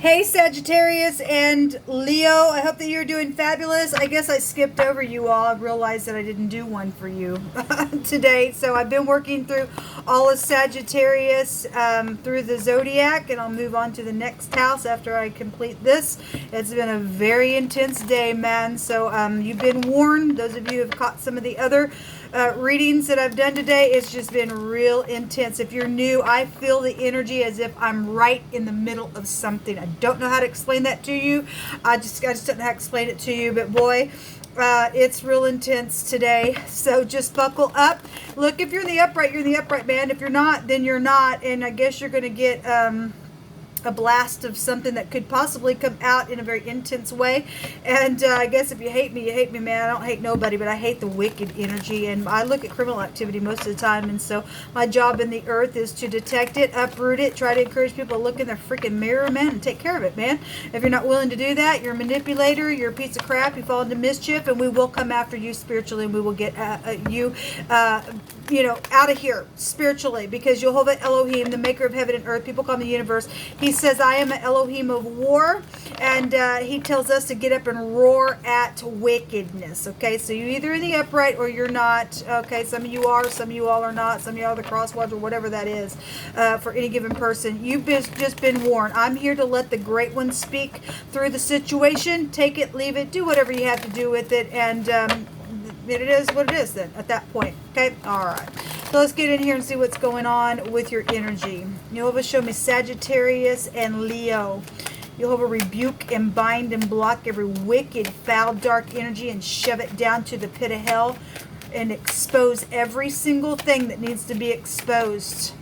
Hey Sagittarius and Leo, I hope that you're doing fabulous. I guess I skipped over you all. I realized that I didn't do one for you today. So I've been working through all of Sagittarius through the zodiac, and I'll move on to the next house after I complete this. It's been a very intense day, man. So you've been warned. Those of you who have caught some of the other readings that I've done today, it's just been real intense. If you're new, I feel the energy as if I'm right in the middle of something. I don't know how to explain that to you. I just don't know how to explain it to you, but boy, it's real intense today. So just buckle up. Look, if you're in the upright, you're in the upright, man. If you're not, then you're not. And I guess you're going to get a blast of something that could possibly come out in a very intense way. And I guess if you hate me, man. I don't hate nobody, but I hate the wicked energy. And I look at criminal activity most of the time. And so my job in the earth is to detect it, uproot it, try to encourage people to look in their freaking mirror, man, and take care of it, man. If you're not willing to do that, you're a manipulator, you're a piece of crap, you fall into mischief, and we will come after you spiritually, and we will get you know, out of here spiritually, because Jehovah Elohim, the maker of heaven and earth, people call him the universe, he says, I am an Elohim of war, and he tells us to get up and roar at wickedness. Okay, so you're either in the upright or you're not. Okay, some of you are, some of you all are not, some of you are the crosswatch or whatever that is for any given person. You've just been warned. I'm here to let the great one speak through the situation. Take it, leave it, do whatever you have to do with it, and it is what it is then at that point. Okay, all right, so let's get in here and see what's going on with your energy. Jehovah, show me Sagittarius and Leo. Jehovah, rebuke and bind and block every wicked, foul, dark energy and shove it down to the pit of hell, and expose every single thing that needs to be exposed.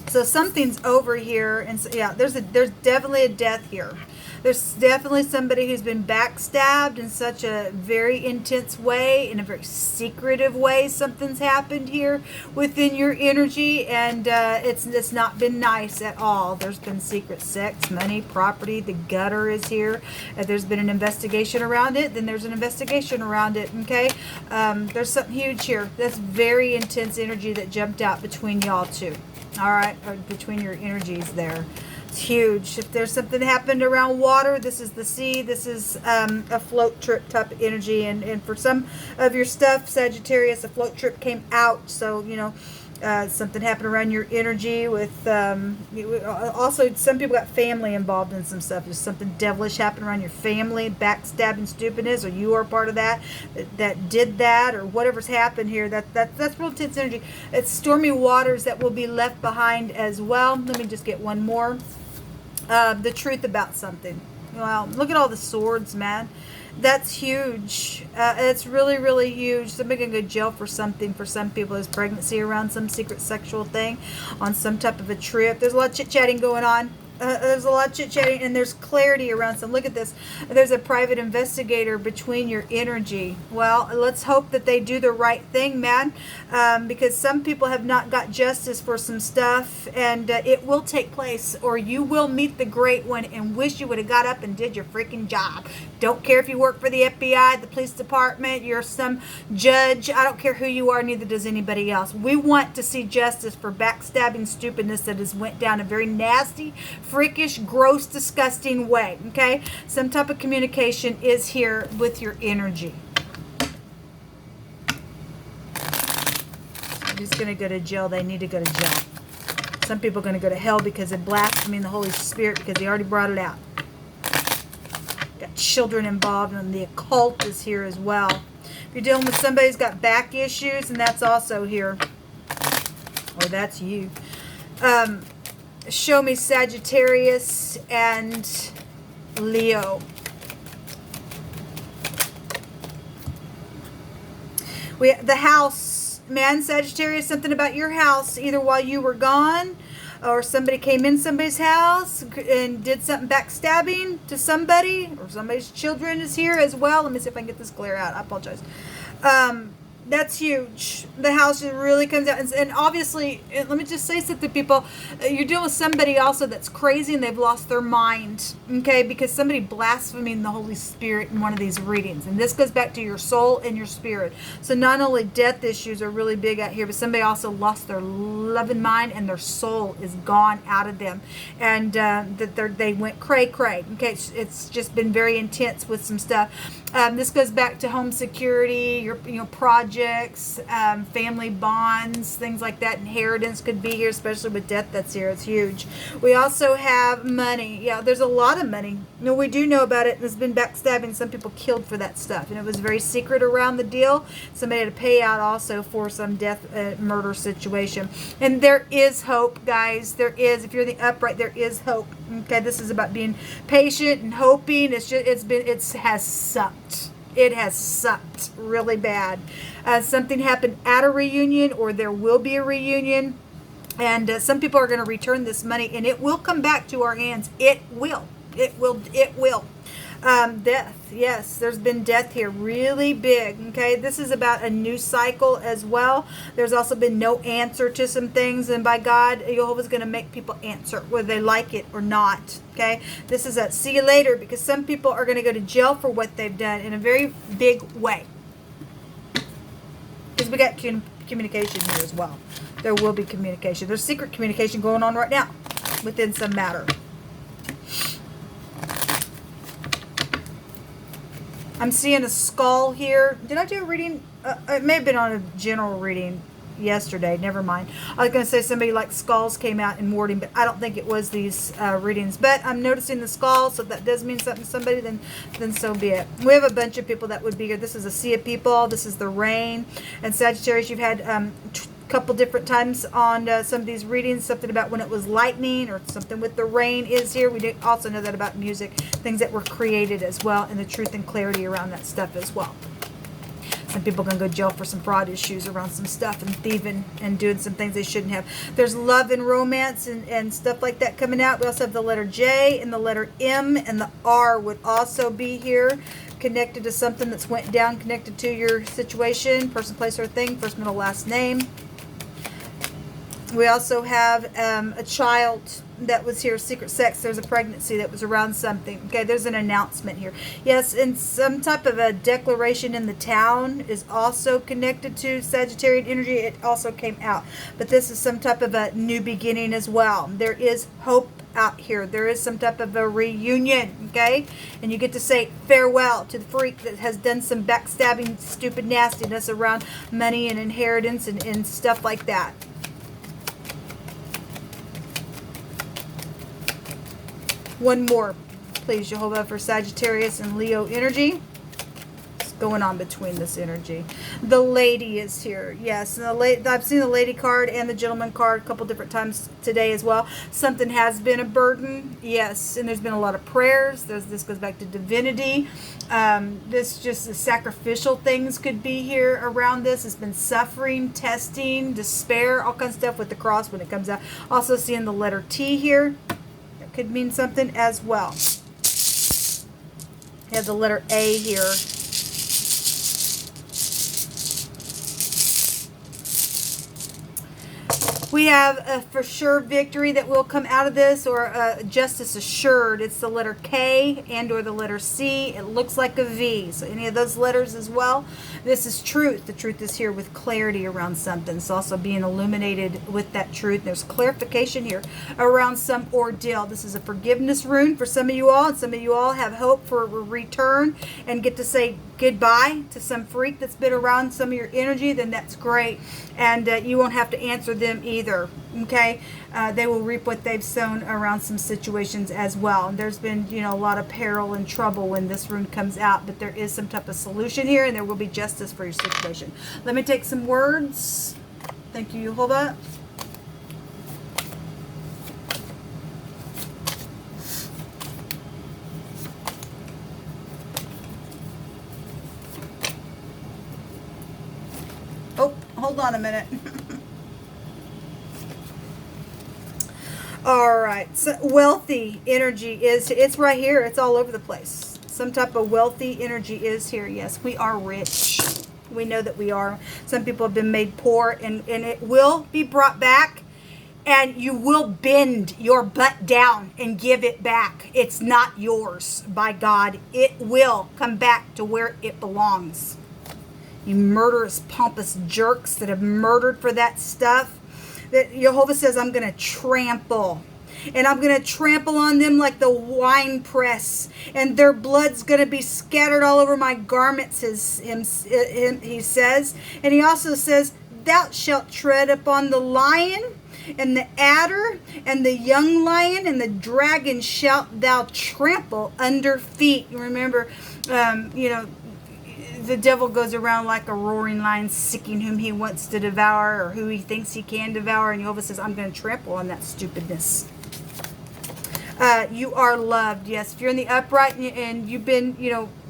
So something's over here, and so, yeah, there's definitely a death here. There's definitely somebody who's been backstabbed in such a very intense way, in a very secretive way. Something's happened here within your energy, and it's not been nice at all. There's been secret sex, money, property. The gutter is here. If there's been an investigation around it, then there's an investigation around it, okay? There's something huge here. That's very intense energy that jumped out between y'all two. All right, or between your energies there. It's huge. If there's something that happened around water, this is the sea. This is a float trip type of energy. And for some of your stuff, Sagittarius, a float trip came out. So, you know, something happened around your energy with, also some people got family involved in some stuff. There's something devilish happened around your family, backstabbing stupidness, or you are part of that did that, or whatever's happened here. That's real intense energy. It's stormy waters that will be left behind as well. Let me just get one more. The truth about something. Wow, look at all the swords, man. That's huge. It's really, really huge. Somebody can go to jail for something. For some people, is pregnancy around some secret sexual thing, on some type of a trip. There's a lot of chit-chatting going on. There's a lot of chit-chatting, and there's clarity around some. Look at this. There's a private investigator between your energy. Well, let's hope that they do the right thing, man, because some people have not got justice for some stuff, and it will take place, or you will meet the great one and wish you would have got up and did your freaking job. Don't care if you work for the FBI, the police department, you're some judge. I don't care who you are, neither does anybody else. We want to see justice for backstabbing stupidness that has went down a very nasty, freakish, gross, disgusting way. Okay, some type of communication is here with your energy. Who's going to go to jail? They need to go to jail. Some people are going to go to hell because of blaspheming the Holy Spirit, because he already brought it out. Got children involved, and the occult is here as well. If you're dealing with somebody who's got back issues, and that's also here, or that's you. Show me Sagittarius and Leo. The house, man, Sagittarius, something about your house, either while you were gone, or somebody came in somebody's house and did something backstabbing to somebody, or somebody's children is here as well. Let me see if I can get this glare out. I apologize. That's huge. The house really comes out. And obviously, let me just say something, people. You're dealing with somebody also that's crazy, and they've lost their mind. Okay, because somebody blaspheming the Holy Spirit in one of these readings. And this goes back to your soul and your spirit. So not only death issues are really big out here, but somebody also lost their loving mind and their soul is gone out of them. And that they went cray-cray. Okay, it's just been very intense with some stuff. This goes back to home security, your projects, family bonds, things like that. Inheritance could be here, especially with death that's here. It's huge. We also have money. Yeah, there's a lot of money. We do know about it. There's been backstabbing. Some people killed for that stuff. And it was very secret around the deal. Somebody had to pay out also for some death, murder situation. And there is hope, guys. There is. If you're in the upright, there is hope. Okay, this is about being patient and hoping. It has sucked. It has sucked really bad. Something happened at a reunion, or there will be a reunion, and some people are going to return this money, and it will come back to our hands. It will. It will. Death. Yes, there's been death here. Really big. Okay, this is about a new cycle as well. There's also been no answer to some things, and by God, Jehovah's going to make people answer, whether they like it or not. Okay, this is a see you later, because some people are going to go to jail for what they've done in a very big way. Because we got communication here as well. There will be communication. There's secret communication going on right now within some matter. I'm seeing a skull here. Did I do a reading? It may have been on a general reading yesterday. Never mind. I was going to say somebody like skulls came out in warding, but I don't think it was these readings. But I'm noticing the skull, so if that does mean something to somebody, then so be it. We have a bunch of people that would be here. This is a sea of people. This is the rain. And Sagittarius, you've had couple different times on some of these readings, something about when it was lightning or something with the rain is here. We did also know that about music, things that were created as well, and the truth and clarity around that stuff as well. Some people can go to jail for some fraud issues around some stuff and thieving and doing some things they shouldn't have. There's love and romance and stuff like that coming out. We also have the letter J and the letter M, and the R would also be here, connected to something that's went down, connected to your situation, person, place, or thing, first, middle, last name. We also have a child that was here, secret sex. There's a pregnancy that was around something. Okay, there's an announcement here. Yes, and some type of a declaration in the town is also connected to Sagittarian energy. It also came out. But this is some type of a new beginning as well. There is hope out here. There is some type of a reunion, okay? And you get to say farewell to the freak that has done some backstabbing, stupid nastiness around money and inheritance and stuff like that. One more, please, Jehovah, for Sagittarius and Leo energy. What's going on between this energy? The lady is here. Yes, and I've seen the lady card and the gentleman card a couple different times today as well. Something has been a burden. Yes, and there's been a lot of prayers. This goes back to divinity. This just the sacrificial things could be here around this. It's been suffering, testing, despair, all kinds of stuff with the cross when it comes out. Also seeing the letter T here. Could mean something as well. You have the letter A here. We have a for sure victory that will come out of this, or justice assured. It's the letter K and or the letter C. It looks like a V. So any of those letters as well. This is truth. The truth is here with clarity around something. It's also being illuminated with that truth. There's clarification here around some ordeal. This is a forgiveness rune for some of you all. And some of you all have hope for a return and get to say goodbye to some freak that's been around some of your energy. Then that's great. And you won't have to answer them either. Okay, they will reap what they've sown around some situations as well. And there's been, a lot of peril and trouble when this rune comes out, but there is some type of solution here, and there will be justice for your situation. Let me take some words. Thank you, Jehovah. Oh, hold on a minute. All right, so wealthy energy it's right here. It's all over the place. Some type of wealthy energy is here. Yes, we are rich. We know that we are. Some people have been made poor, and it will be brought back And you will bend your butt down and give it back. It's not yours, by God. It will come back to where it belongs. You murderous, pompous jerks that have murdered for that stuff. That Jehovah says, I'm going to trample. And I'm going to trample on them like the wine press. And their blood's going to be scattered all over my garments, he says. And he also says, thou shalt tread upon the lion and the adder and the young lion and the dragon shalt thou trample under feet. You remember, the devil goes around like a roaring lion, seeking whom he wants to devour or who he thinks he can devour. And Jehovah says, I'm going to trample on that stupidness. You are loved. Yes, if you're in the upright and you've been,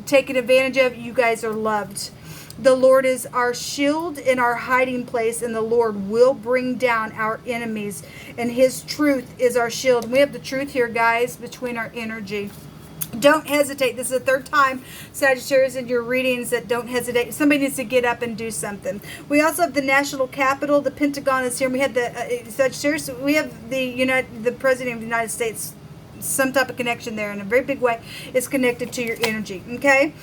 taken advantage of, you guys are loved. The Lord is our shield and our hiding place, and the Lord will bring down our enemies, and his truth is our shield. We have the truth here, guys, between our energy. Don't hesitate. This is the third time, Sagittarius, in your readings that don't hesitate. Somebody needs to get up and do something. We also have the national capital. The Pentagon is here. We had the Sagittarius. We have the President of the United States. Some type of connection there in a very big way is connected to your energy. Okay,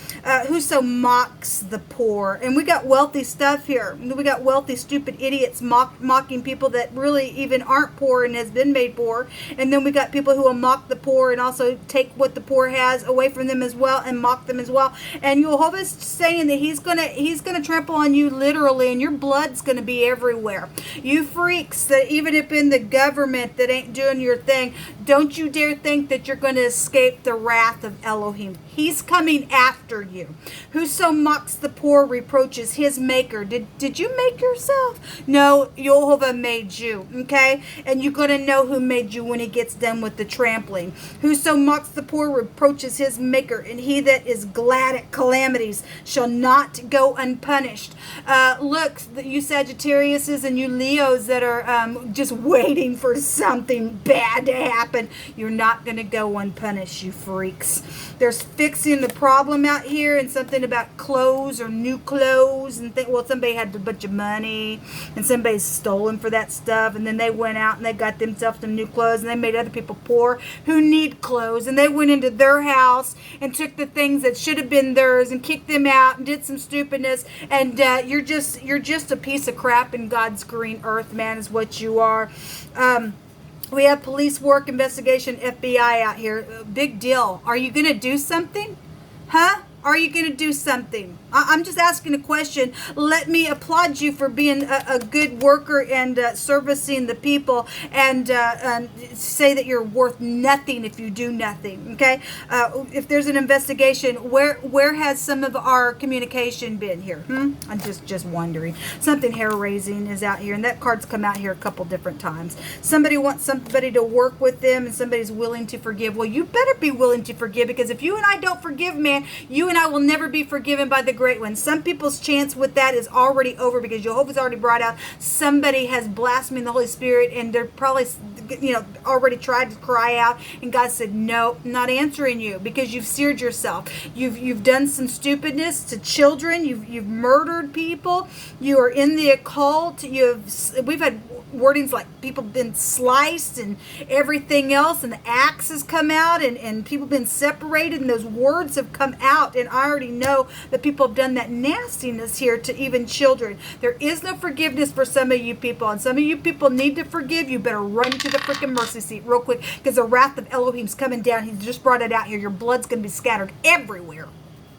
whoso mocks the poor, and we got wealthy stuff here. We got wealthy stupid idiots mocking people that really even aren't poor and has been made poor. And then we got people who will mock the poor and also take what the poor has away from them as well and mock them as well. And Jehovah's saying that he's gonna trample on you literally, and your blood's gonna be everywhere. You freaks that even if in the government that ain't doing your thing, don't you dare think that you're going to escape the wrath of Elohim. He's coming after you. Whoso mocks the poor reproaches his maker. Did you make yourself? No, Jehovah made you. Okay? And you're going to know who made you when he gets done with the trampling. Whoso mocks the poor reproaches his maker, and he that is glad at calamities shall not go unpunished. Look, you Sagittariuses and you Leos that are just waiting for something bad to happen, you're not going to go unpunished, you freaks. There's fixing the problem out here, and something about clothes or new clothes, and somebody had a bunch of money and somebody's stolen for that stuff, and then they went out and they got themselves some new clothes, and they made other people poor who need clothes, and they went into their house and took the things that should have been theirs and kicked them out and did some stupidness. And you're just a piece of crap in God's green earth, man, is what you are. We have police work, investigation, FBI out here. Big deal. Are you going to do something? Huh? Are you going to do something? I'm just asking a question. Let me applaud you for being a good worker and servicing the people, and say that you're worth nothing if you do nothing. Okay? If there's an investigation, where has some of our communication been here? I'm just wondering. Something hair-raising is out here, and that card's come out here a couple different times. Somebody wants somebody to work with them, and somebody's willing to forgive. Well, you better be willing to forgive, because if you and I don't forgive, man, you and I will never be forgiven by the great one. Some people's chance with that is already over, because Jehovah's already brought out somebody has blasphemed the Holy Spirit, and they're probably already tried to cry out, and God said, no, I'm not answering you, because you've seared yourself. You've done some stupidness to children. You've murdered people. You are in the occult. We've had wordings like people been sliced and everything else, and the axe has come out, and people been separated, and those words have come out, and I already know that people have done that nastiness here to even children. There is no forgiveness for some of you people, and some of you people need to forgive. You better run to the freaking mercy seat real quick, because the wrath of Elohim's coming down. He just brought it out here. Your blood's going to be scattered everywhere.